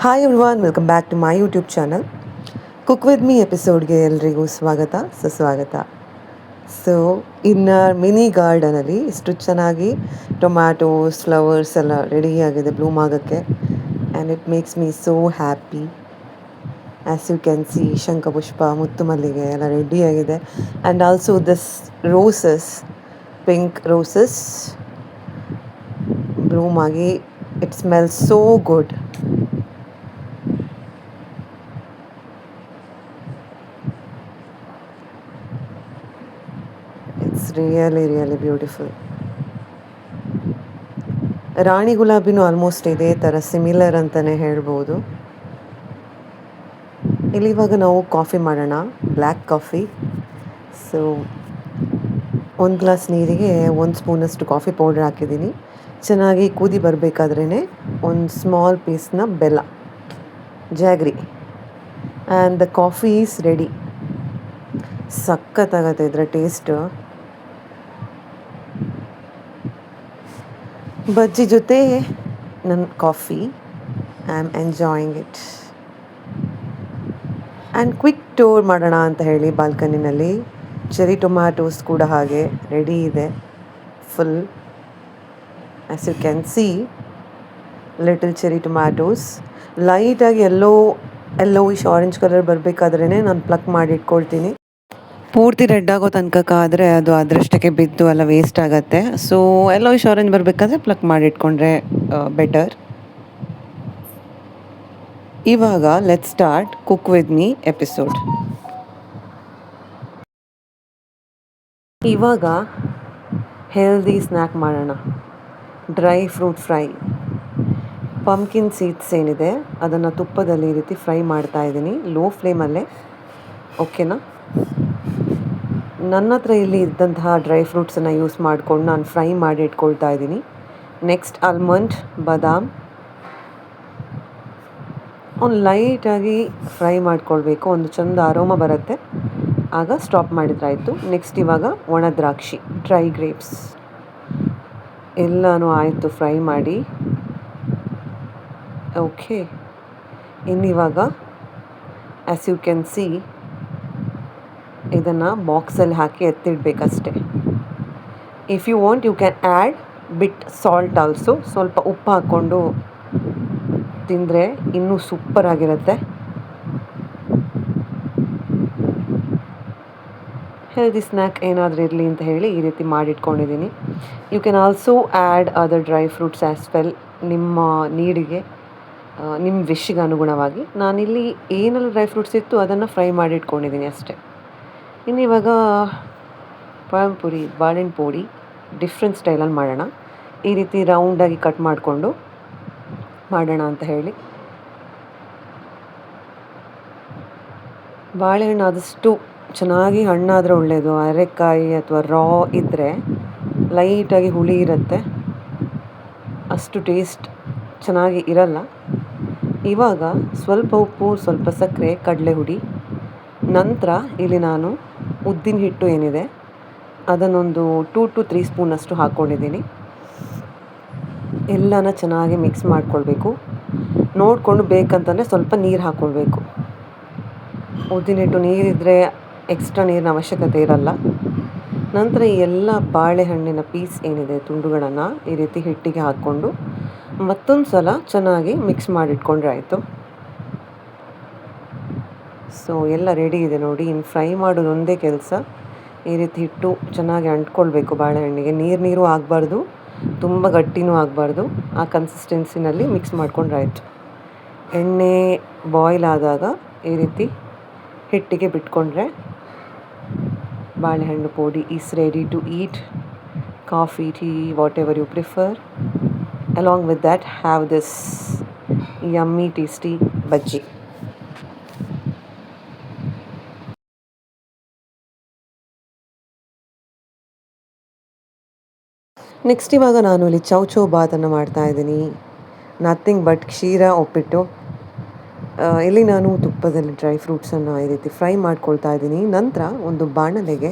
Hi everyone, welcome back to my YouTube channel. Cook with me ಎಪಿಸೋಡ್ಗೆ ಎಲ್ರಿಗೂ ಸ್ವಾಗತ ಸುಸ್ವಾಗತ. ಸೊ ಇನ್ನು ಮಿನಿ ಗಾರ್ಡನಲ್ಲಿ ಇಷ್ಟು ಚೆನ್ನಾಗಿ ಟೊಮ್ಯಾಟೋಸ್ ಫ್ಲವರ್ಸ್ ಎಲ್ಲ ರೆಡಿಯಾಗಿದೆ ಬ್ಲೂಮ್ ಆಗೋಕ್ಕೆ. And it makes me so happy. As you can see, ಶಂಖಪುಷ್ಪ, ಮುತ್ತು ಮಲ್ಲಿಗೆ ಎಲ್ಲ ರೆಡಿಯಾಗಿದೆ. And also this roses, pink roses bloom ಆಗಿ it smells so good. It's really beautiful. ರಾಣಿ ಗುಲಾಬಿನೂ ಆಲ್ಮೋಸ್ಟ್ ಇದೇ ಥರ ಸಿಮಿಲರ್ ಅಂತಲೇ ಹೇಳ್ಬೋದು. ಇಲ್ಲಿ ಇವಾಗ ನಾವು ಕಾಫಿ ಮಾಡೋಣ, ಬ್ಲ್ಯಾಕ್ ಕಾಫಿ. ಸೊ ಒಂದು ಗ್ಲಾಸ್ ನೀರಿಗೆ 1 ಸ್ಪೂನಷ್ಟು ಕಾಫಿ ಪೌಡ್ರ್ ಹಾಕಿದ್ದೀನಿ. ಚೆನ್ನಾಗಿ ಕುದಿ ಬರಬೇಕಾದ್ರೇ ಒಂದು ಸ್ಮಾಲ್ ಪೀಸ್ನ ಬೆಲ್ಲ, jaggery. And the coffee is ready. ಸಖತ್ತಾಗತ್ತೆ ಇದರ ಟೇಸ್ಟು. ಬಜ್ಜಿ ಜೊತೆ ನನ್ನ coffee, I am enjoying it. And quick tour ಮಾಡೋಣ ಅಂತ ಹೇಳಿ ಬಾಲ್ಕನಿನಲ್ಲಿ ಚೆರಿ ಟೊಮ್ಯಾಟೋಸ್ ಕೂಡ ಹಾಗೆ ರೆಡಿ ಇದೆ full. As you can see, little cherry tomatoes ಲೈಟಾಗಿ ಎಲ್ಲೋವಿಶ್ ಆರೆಂಜ್ ಕಲರ್ ಬರಬೇಕಾದ್ರೇ ನಾನು ಪ್ಲಕ್ ಮಾಡಿ ಇಟ್ಕೊಳ್ತೀನಿ. ಪೂರ್ತಿ ರೆಡ್ ಆಗೋ ತನಕ ಕಾದರೆ ಅದು ಅದರಷ್ಟಕ್ಕೆ ಬಿದ್ದು ಎಲ್ಲ ವೇಸ್ಟ್ ಆಗುತ್ತೆ. ಸೊ ಎಲ್ಲೋವಿಶ್ ಆರೆಂಜ್ ಬರಬೇಕಾದ್ರೆ ಪ್ಲಕ್ ಮಾಡಿ ಇಟ್ಕೊಂಡ್ರೆ ಬೆಟರ್. ಇವಾಗ let's start cook with me episode. ಇವಾಗ ಹೆಲ್ದಿ ಸ್ನ್ಯಾಕ್ ಮಾಡೋಣ. Dry fruit fry. Pumpkin seeds ಏನಿದೆ ಅದನ್ನು ತುಪ್ಪದಲ್ಲಿ ಈ ರೀತಿ ಫ್ರೈ ಮಾಡ್ತಾಯಿದ್ದೀನಿ, ಲೋ ಫ್ಲೇಮಲ್ಲೇ. ಓಕೆನಾ? ನನ್ನ ಹತ್ರ ಇಲ್ಲಿ ಇದ್ದಂತಹ ಡ್ರೈ ಫ್ರೂಟ್ಸನ್ನು ಯೂಸ್ ಮಾಡ್ಕೊಂಡು ನಾನು ಫ್ರೈ ಮಾಡಿ ಇಟ್ಕೊಳ್ತಾ ಇದ್ದೀನಿ. ನೆಕ್ಸ್ಟ್ ಆಲ್ಮಂಡ್, ಬಾದಾಮ್ ಒಂದು ಲೈಟಾಗಿ ಫ್ರೈ ಮಾಡ್ಕೊಳ್ಬೇಕು, ಒಂದು ಚಂದ ಅರೋಮ ಬರುತ್ತೆ, ಆಗ ಸ್ಟಾಪ್ ಮಾಡಿದ್ರಾಯಿತು. ನೆಕ್ಸ್ಟ್ ಇವಾಗ ಒಣ ದ್ರಾಕ್ಷಿ, ಡ್ರೈ ಗ್ರೇಪ್ಸ್ ಎಲ್ಲನೂ ಆಯಿತು ಫ್ರೈ ಮಾಡಿ. ಓಕೆ, ಇನ್ನಿವಾಗ ಆ್ಯಸ್ ಯು ಕ್ಯಾನ್ ಸಿ ಇದನ್ನು ಬಾಕ್ಸಲ್ಲಿ ಹಾಕಿ ಎತ್ತಿಡಬೇಕಷ್ಟೆ. If you want you can add bit salt also. ಸ್ವಲ್ಪ ಉಪ್ಪು ಹಾಕ್ಕೊಂಡು ತಿಂದರೆ ಇನ್ನೂ ಸೂಪರಾಗಿರುತ್ತೆ. ಹೆಲ್ದಿ ಸ್ನ್ಯಾಕ್ ಏನಾದರೂ ಇರಲಿ ಅಂತ ಹೇಳಿ ಈ ರೀತಿ ಮಾಡಿಟ್ಕೊಂಡಿದ್ದೀನಿ. You can also add other dry fruits as well, ನಿಮ್ಮ ನೀಡಿಗೆ, ನಿಮ್ಮ ವಿಶ್ಗೆ ಅನುಗುಣವಾಗಿ. ನಾನಿಲ್ಲಿ ಏನೆಲ್ಲ ಡ್ರೈ ಫ್ರೂಟ್ಸ್ ಇತ್ತು ಅದನ್ನು ಫ್ರೈ ಮಾಡಿ ಇಟ್ಕೊಂಡಿದ್ದೀನಿ ಅಷ್ಟೇ. ಇನ್ನಿವಾಗ ಪಾಂಪುರಿ, ಬಾಳೆಹಣ್ಣು ಪೋಡಿ ಡಿಫ್ರೆಂಟ್ ಸ್ಟೈಲಲ್ಲಿ ಮಾಡೋಣ. ಈ ರೀತಿ ರೌಂಡಾಗಿ ಕಟ್ ಮಾಡಿಕೊಂಡು ಮಾಡೋಣ ಅಂತ ಹೇಳಿ. ಬಾಳೆಹಣ್ಣು ಆದಷ್ಟು ಚೆನ್ನಾಗಿ ಹಣ್ಣಾದರೆ ಒಳ್ಳೆಯದು. ಅರೆಕಾಯಿ ಅಥವಾ ರಾ ಇದ್ದರೆ ಲೈಟಾಗಿ ಹುಳಿ ಇರುತ್ತೆ, ಅಷ್ಟು ಟೇಸ್ಟ್ ಚೆನ್ನಾಗಿ ಇರಲ್ಲ. ಇವಾಗ ಸ್ವಲ್ಪ ಉಪ್ಪು, ಸ್ವಲ್ಪ ಸಕ್ಕರೆ, ಕಡಲೆ ಹುಡಿ. ನಂತರ ಇಲ್ಲಿ ನಾನು ಉದ್ದಿನ ಹಿಟ್ಟು ಏನಿದೆ ಅದನ್ನೊಂದು 2 to 3 ಸ್ಪೂನಷ್ಟು ಹಾಕ್ಕೊಂಡಿದ್ದೀನಿ. ಎಲ್ಲನ ಚೆನ್ನಾಗಿ ಮಿಕ್ಸ್ ಮಾಡ್ಕೊಳ್ಬೇಕು. ನೋಡಿಕೊಂಡು ಬೇಕಂತಂದರೆ ಸ್ವಲ್ಪ ನೀರು ಹಾಕ್ಕೊಳ್ಬೇಕು. ಉದ್ದಿನ ಹಿಟ್ಟು ನೀರಿದ್ದರೆ ಎಕ್ಸ್ಟ್ರಾ ನೀರಿನ ಅವಶ್ಯಕತೆ ಇರಲ್ಲ. ನಂತರ ಈ ಎಲ್ಲ ಬಾಳೆಹಣ್ಣಿನ ಪೀಸ್ ಏನಿದೆ ತುಂಡುಗಳನ್ನು ಈ ರೀತಿ ಹಿಟ್ಟಿಗೆ ಹಾಕ್ಕೊಂಡು ಮತ್ತೊಂದು ಸಲ ಚೆನ್ನಾಗಿ ಮಿಕ್ಸ್ ಮಾಡಿಟ್ಕೊಂಡ್ರೆ ಆಯಿತು. ಸೊ ಎಲ್ಲ ರೆಡಿ ಇದೆ ನೋಡಿ. ಇನ್ನು ಫ್ರೈ ಮಾಡೋದು ಒಂದೇ ಕೆಲಸ. ಈ ರೀತಿ ಹಿಟ್ಟು ಚೆನ್ನಾಗಿ ಅಂಟ್ಕೊಳ್ಬೇಕು ಬಾಳೆಹಣ್ಣಿಗೆ. ನೀರು ಆಗಬಾರ್ದು, ತುಂಬ ಗಟ್ಟಿನೂ ಆಗಬಾರ್ದು. ಆ ಕನ್ಸಿಸ್ಟೆನ್ಸಿನಲ್ಲಿ ಮಿಕ್ಸ್ ಮಾಡ್ಕೊಂಡ್ರೆ ಆಯಿತು. ಎಣ್ಣೆ ಬಾಯ್ಲ್ ಆದಾಗ ಈ ರೀತಿ ಹಿಟ್ಟಿಗೆ ಬಿಟ್ಕೊಂಡ್ರೆ ಬಾಳೆಹಣ್ಣು ಪೋಡಿ is ready to eat. Coffee, tea, whatever you prefer. Along with that have this yummy tasty bajji. Next ಇವಾಗ ನಾನು ಇಲ್ಲಿ ಚೌಚೌ ಬಾತನ್ನು ಮಾಡ್ತಾಯಿದ್ದೀನಿ. ನಥಿಂಗ್ ಬಟ್ ಕ್ಷೀರ ಒಪ್ಪಿಟ್ಟು. ಇಲ್ಲಿ ನಾನು ತುಪ್ಪದಲ್ಲಿ ಡ್ರೈ ಫ್ರೂಟ್ಸನ್ನು ಈ ರೀತಿ ಫ್ರೈ ಮಾಡ್ಕೊಳ್ತಾ ಇದ್ದೀನಿ. ನಂತರ ಒಂದು ಬಾಣಲೆಗೆ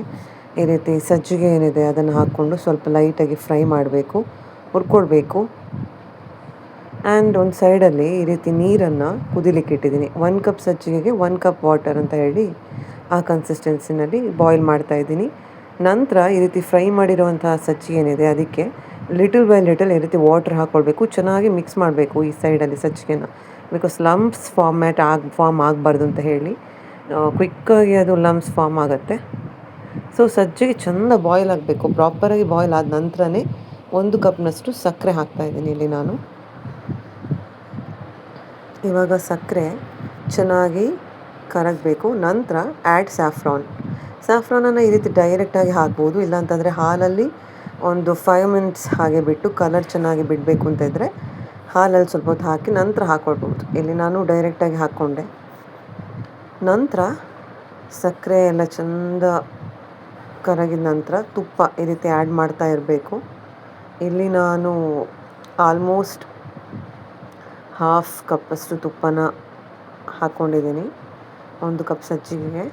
ಈ ರೀತಿ ಸಜ್ಜಿಗೆ ಏನಿದೆ ಅದನ್ನು ಹಾಕ್ಕೊಂಡು ಸ್ವಲ್ಪ ಲೈಟಾಗಿ ಫ್ರೈ ಮಾಡಬೇಕು, ಹುರ್ಕೊಳ್ಬೇಕು. ಆ್ಯಂಡ್ ಒಂದು ಸೈಡಲ್ಲಿ ಈ ರೀತಿ ನೀರನ್ನು ಕುದಿಲಿಕ್ಕೆ ಇಟ್ಟಿದ್ದೀನಿ. 1 ಕಪ್ ಸಜ್ಜಿಗೆಗೆ 1 ಕಪ್ ವಾಟರ್ ಅಂತ ಹೇಳಿ ಆ ಕನ್ಸಿಸ್ಟೆನ್ಸಿನಲ್ಲಿ ಬಾಯ್ಲ್ ಮಾಡ್ತಾಯಿದ್ದೀನಿ. ನಂತರ ಈ ರೀತಿ ಫ್ರೈ ಮಾಡಿರುವಂತಹ ಸಜ್ಜಿ ಏನಿದೆ ಅದಕ್ಕೆ ಲಿಟಲ್ ಬೈ ಲಿಟಲ್ ಈ ರೀತಿ ವಾಟರ್ ಹಾಕ್ಕೊಳ್ಬೇಕು. ಚೆನ್ನಾಗಿ ಮಿಕ್ಸ್ ಮಾಡಬೇಕು ಈ ಸೈಡಲ್ಲಿ ಸಜ್ಜಿಗೆನ, ಬಿಕಾಸ್ ಲಂಪ್ಸ್ ಫಾರ್ಮ್ ಆಗಬಾರ್ದು ಅಂತ ಹೇಳಿ. ಕ್ವಿಕ್ಕಾಗಿ ಅದು ಲಂಪ್ಸ್ ಫಾರ್ಮ್ ಆಗುತ್ತೆ. ಸೊ ಸಜ್ಜಿಗೆ ಚೆಂದ ಬಾಯ್ಲ್ ಆಗಬೇಕು. ಪ್ರಾಪರಾಗಿ ಬಾಯ್ಲ್ ಆದ ನಂತರನೇ 1 ಕಪ್ನಷ್ಟು ಸಕ್ಕರೆ ಹಾಕ್ತಾಯಿದ್ದೀನಿ ಇಲ್ಲಿ ನಾನು. ಇವಾಗ ಸಕ್ಕರೆ ಚೆನ್ನಾಗಿ ಕರಗಬೇಕು. ನಂತರ ಆ್ಯಡ್ ಸ್ಯಾಫ್ರಾನನ್ನು ಈ ರೀತಿ ಡೈರೆಕ್ಟಾಗಿ ಹಾಕ್ಬೋದು. ಇಲ್ಲಾಂತಂದರೆ ಹಾಲಲ್ಲಿ ಒಂದು 5 ಮಿನಿಟ್ಸ್ ಹಾಗೆ ಬಿಟ್ಟು ಕಲರ್ ಚೆನ್ನಾಗಿ ಬಿಡಬೇಕು ಅಂತ ಇದ್ದರೆ ಹಾಲಲ್ಲಿ ಸ್ವಲ್ಪ ಹೊತ್ತು ಹಾಕಿ ನಂತರ ಹಾಕ್ಕೊಳ್ಬೋದು. ಇಲ್ಲಿ ನಾನು ಡೈರೆಕ್ಟಾಗಿ ಹಾಕ್ಕೊಂಡೆ. ನಂತರ ಸಕ್ಕರೆ ಎಲ್ಲ ಚೆಂದ ಕರಗಿದ ನಂತರ ತುಪ್ಪ ಈ ರೀತಿ ಆ್ಯಡ್ ಮಾಡ್ತಾ ಇರಬೇಕು. ಇಲ್ಲಿ ನಾನು ಆಲ್ಮೋಸ್ಟ್ 1/2 ಕಪ್ಪಷ್ಟು ತುಪ್ಪನ ಹಾಕ್ಕೊಂಡಿದ್ದೀನಿ. 1 ಕಪ್ ಸಜ್ಜಿಗೆಗೆ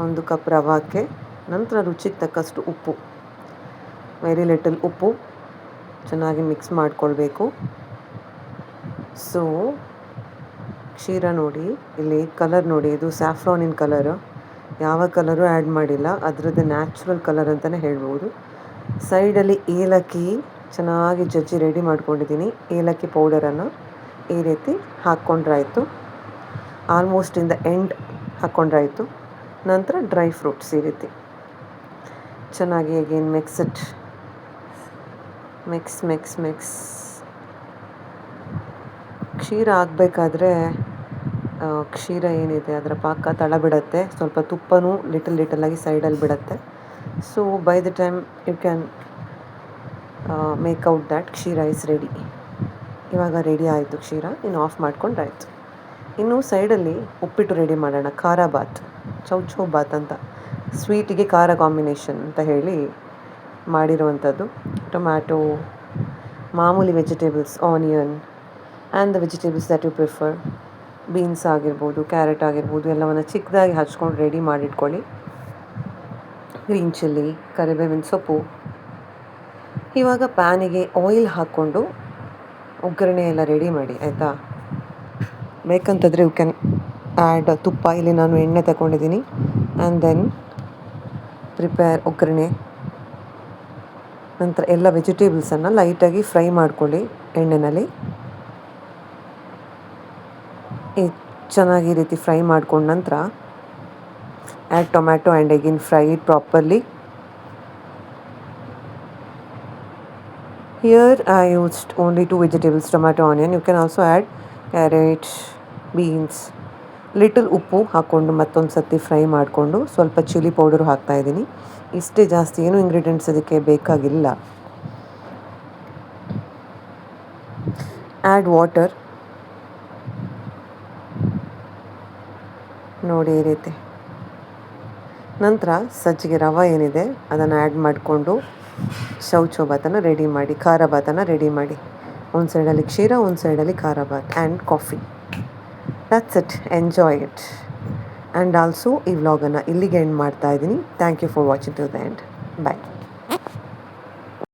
1 ಕಪ್ ರವಾಕ್ಕೆ. ನಂತರ ರುಚಿಗೆ ತಕ್ಕಷ್ಟು ಉಪ್ಪು, ವೆರಿ ಲಿಟಲ್ ಉಪ್ಪು, ಚೆನ್ನಾಗಿ ಮಿಕ್ಸ್ ಮಾಡಿಕೊಳ್ಬೇಕು. ಸೊ ಕ್ಷೀರ ನೋಡಿ, ಇಲ್ಲಿ ಕಲರ್ ನೋಡಿ, ಇದು ಸ್ಯಾಫ್ರಾನಿನ ಕಲರು, ಯಾವ ಕಲರು ಆ್ಯಡ್ ಮಾಡಿಲ್ಲ, ಅದರದ್ದು ನ್ಯಾಚುರಲ್ ಕಲರ್ ಅಂತಲೇ ಹೇಳ್ಬೋದು. ಸೈಡಲ್ಲಿ ಏಲಕ್ಕಿ ಚೆನ್ನಾಗಿ ಜಜ್ಜಿ ರೆಡಿ ಮಾಡ್ಕೊಂಡಿದ್ದೀನಿ. ಏಲಕ್ಕಿ ಪೌಡರನ್ನು ಈ ರೀತಿ ಹಾಕ್ಕೊಂಡ್ರಾಯ್ತು. ಆಲ್ಮೋಸ್ಟ್ ಇನ್ ದ ಎಂಡ್ ಹಾಕ್ಕೊಂಡ್ರಾಯ್ತು. ನಂತರ ಡ್ರೈ ಫ್ರೂಟ್ಸ್ ಈ ರೀತಿ ಚೆನ್ನಾಗಿ ಅಗೇನ್ ಮಿಕ್ಸ್. ಕ್ಷೀರ ಆಗಬೇಕಾದ್ರೆ ಕ್ಷೀರ ಏನಿದೆ ಅದರ ಪಾಕ ತಳ ಬಿಡುತ್ತೆ. ಸ್ವಲ್ಪ ತುಪ್ಪನೂ ಲಿಟಲಾಗಿ ಸೈಡಲ್ಲಿ ಬಿಡುತ್ತೆ. So by the time you can make out that kshira is ready. ಇವಾಗ ರೆಡಿ ಆಯಿತು ಕ್ಷೀರ, ಇನ್ನು ಆಫ್ ಮಾಡ್ಕೊಂಡ್ರಾಯ್ತು. ಇನ್ನು ಸೈಡಲ್ಲಿ ಉಪ್ಪಿಟ್ಟು ರೆಡಿ ಮಾಡೋಣ. ಖಾರ ಬಾತ್, ಚೌಚೌ ಬಾತ್ ಅಂತ, ಸ್ವೀಟಿಗೆ ಖಾರ ಕಾಂಬಿನೇಷನ್ ಅಂತ ಹೇಳಿ ಮಾಡಿರುವಂಥದ್ದು. ಟೊಮ್ಯಾಟೊ, ಮಾಮೂಲಿ vegetables, onion and the vegetables that you prefer, beans ಆಗಿರ್ಬೋದು, ಕ್ಯಾರೆಟ್ ಆಗಿರ್ಬೋದು, ಎಲ್ಲವನ್ನು ಚಿಕ್ಕದಾಗಿ ಹಚ್ಕೊಂಡು ರೆಡಿ ಮಾಡಿಟ್ಕೊಳ್ಳಿ. ಗ್ರೀನ್ ಚಿಲ್ಲಿ, ಕರಿಬೇವಿನ ಸೊಪ್ಪು. ಇವಾಗ ಪ್ಯಾನಿಗೆ ಆಯಿಲ್ ಹಾಕ್ಕೊಂಡು ಒಗ್ಗರಣೆ ಎಲ್ಲ ರೆಡಿ ಮಾಡಿ, ಆಯಿತಾ. ಬೇಕಂತಂದರೆ ಯು ಕ್ಯಾನ್ ಆ್ಯಡ್ ತುಪ್ಪ. ಇಲ್ಲಿ ನಾನು ಎಣ್ಣೆ ತಗೊಂಡಿದ್ದೀನಿ. ಆ್ಯಂಡ್ ದೆನ್ ಪ್ರಿಪೇರ್ ಒಗ್ಗರಣೆ. ನಂತರ ಎಲ್ಲ ವೆಜಿಟೇಬಲ್ಸನ್ನು ಲೈಟಾಗಿ ಫ್ರೈ ಮಾಡ್ಕೊಳ್ಳಿ ಎಣ್ಣೆಯಲ್ಲಿ. ಚೆನ್ನಾಗಿ ಈ ರೀತಿ ಫ್ರೈ ಮಾಡ್ಕೊಂಡ ನಂತರ add tomato and again fry it properly. Here I used only 2 vegetables, tomato, onion. You can also add carrot, beans. Little ಉಪ್ಪು ಹಾಕ್ಕೊಂಡು ಮತ್ತೊಂದು ಸರ್ತಿ ಫ್ರೈ ಮಾಡಿಕೊಂಡು ಸ್ವಲ್ಪ ಚಿಲ್ಲಿ ಪೌಡರು ಹಾಕ್ತಾಯಿದ್ದೀನಿ. ಇಷ್ಟೇ, ಜಾಸ್ತಿ ಏನು ಇಂಗ್ರೀಡಿಯೆಂಟ್ಸ್ ಅದಕ್ಕೆ ಬೇಕಾಗಿಲ್ಲ. ಆ್ಯಡ್ ವಾಟರ್ ನೋಡಿ ಈ ರೀತಿ. ನಂತರ ಸಜ್ಜಿಗೆ ರವೆ ಏನಿದೆ ಅದನ್ನು ಆ್ಯಡ್ ಮಾಡಿಕೊಂಡು ಚೌಚೌ ಬಾತನ್ನು ರೆಡಿ ಮಾಡಿ, ಖಾರ ಬಾತನ್ನು ರೆಡಿ ಮಾಡಿ. ಒಂದು ಸೈಡಲ್ಲಿ ಕ್ಷೀರ, ಒಂದು ಸೈಡಲ್ಲಿ ಖಾರ ಬಾತ್ and coffee. That's it, enjoy it. And also ಈ ವ್ಲಾಗನ್ನು ಇಲ್ಲಿಗೆ ಎಂಡ್ ಮಾಡ್ತಾ ಇದ್ದೀನಿ. Thank you for watching to the end. Bye.